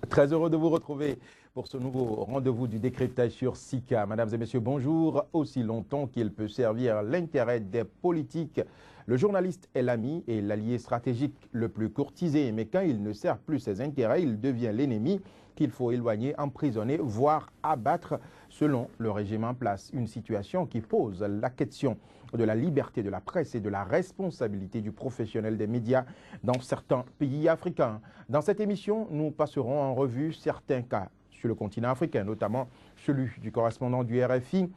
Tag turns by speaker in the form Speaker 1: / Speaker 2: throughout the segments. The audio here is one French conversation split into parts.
Speaker 1: Très heureux de vous retrouver pour ce nouveau rendez-vous du décryptage sur SICA. Mesdames et messieurs, bonjour. Aussi longtemps qu'il peut servir l'intérêt des politiques, le journaliste est l'ami et l'allié stratégique le plus courtisé. Mais quand il ne sert plus ses intérêts, il devient l'ennemi qu'il faut éloigner, emprisonner, voire abattre selon le régime en place. Une situation qui pose la question de la liberté de la presse et de la responsabilité du professionnel des médias dans certains pays africains. Dans cette émission, nous passerons en revue certains cas sur le continent africain, notamment celui du correspondant du RFI,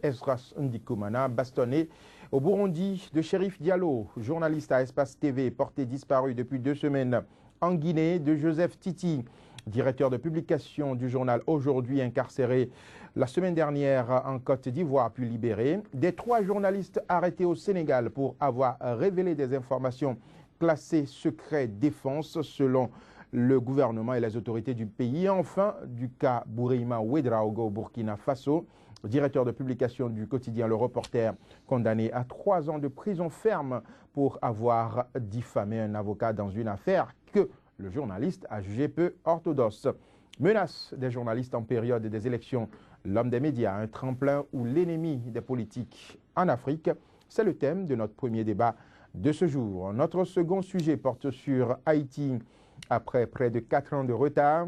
Speaker 1: Esdras Ndikumana, bastonné au Burundi, de Chérif Diallo, journaliste à Espace TV, porté disparu depuis 2 semaines en Guinée, de Joseph Titi, directeur de publication du journal Aujourd'hui, incarcéré la semaine dernière en Côte d'Ivoire puis libéré, des 3 journalistes arrêtés au Sénégal pour avoir révélé des informations classées secret défense selon le gouvernement et les autorités du pays. Enfin, du cas Bourima Ouedraogo au Burkina Faso, directeur de publication du quotidien Le Reporter, condamné à 3 ans de prison ferme pour avoir diffamé un avocat dans une affaire que le journaliste a jugé peu orthodoxe. Menace des journalistes en période des élections, l'homme des médias, un tremplin ou l'ennemi des politiques en Afrique, c'est le thème de notre premier débat de ce jour. Notre second sujet porte sur Haïti. Après près de 4 ans de retard,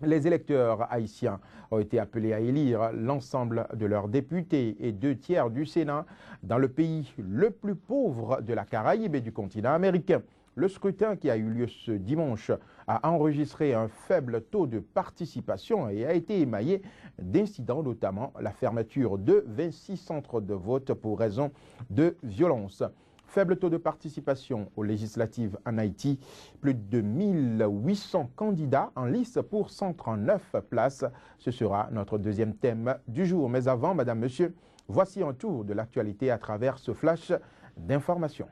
Speaker 1: les électeurs haïtiens ont été appelés à élire l'ensemble de leurs députés et 2 tiers du Sénat dans le pays le plus pauvre de la Caraïbe et du continent américain. Le scrutin qui a eu lieu ce dimanche a enregistré un faible taux de participation et a été émaillé d'incidents, notamment la fermeture de 26 centres de vote pour raison de violence. Faible taux de participation aux législatives en Haïti, plus de 1800 candidats en lice pour 139 places. Ce sera notre deuxième thème du jour. Mais avant, madame, monsieur, voici un tour de l'actualité à travers ce flash d'informations.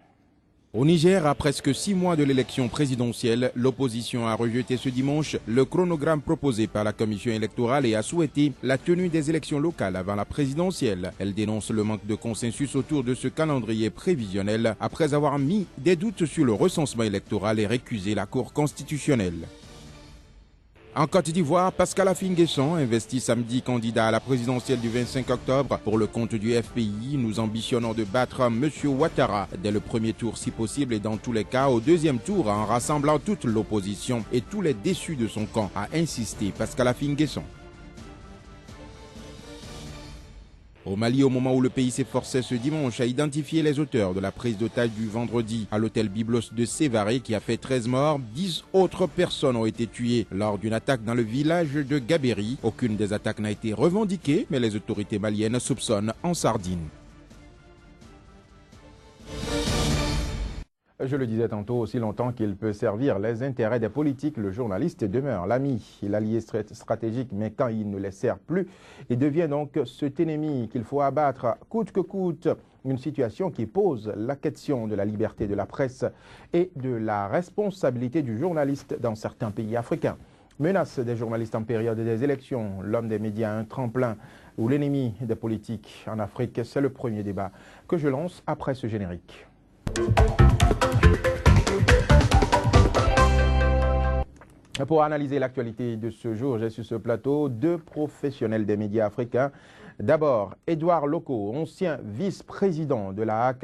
Speaker 1: Au Niger, à presque 6 mois de l'élection présidentielle, l'opposition a rejeté ce dimanche le chronogramme proposé par la commission électorale et a souhaité la tenue des élections locales avant la présidentielle. Elle dénonce le manque de consensus autour de ce calendrier prévisionnel après avoir mis des doutes sur le recensement électoral et récusé la Cour constitutionnelle. En Côte d'Ivoire, Pascal Affi-N'Guessan, investi samedi candidat à la présidentielle du 25 octobre pour le compte du FPI, nous ambitionnons de battre M. Ouattara dès le premier tour si possible et dans tous les cas au deuxième tour en rassemblant toute l'opposition et tous les déçus de son camp, a insisté Pascal Affi-N'Guessan. Au Mali, au moment où le pays s'efforçait ce dimanche à identifier les auteurs de la prise d'otage du vendredi à l'hôtel Byblos de Sévaré qui a fait 13 morts, 10 autres personnes ont été tuées lors d'une attaque dans le village de Gabéry. Aucune des attaques n'a été revendiquée, mais les autorités maliennes soupçonnent en sardine. Je le disais tantôt, aussi longtemps qu'il peut servir les intérêts des politiques, le journaliste demeure l'ami, l'allié stratégique, mais quand il ne les sert plus, il devient donc cet ennemi qu'il faut abattre coûte que coûte. Une situation qui pose la question de la liberté de la presse et de la responsabilité du journaliste dans certains pays africains. Menace des journalistes en période des élections, l'homme des médias, un tremplin ou l'ennemi des politiques en Afrique, c'est le premier débat que je lance après ce générique. Pour analyser l'actualité de ce jour, j'ai sur ce plateau 2 professionnels des médias africains. D'abord, Edouard Loko, ancien vice-président de la HAC,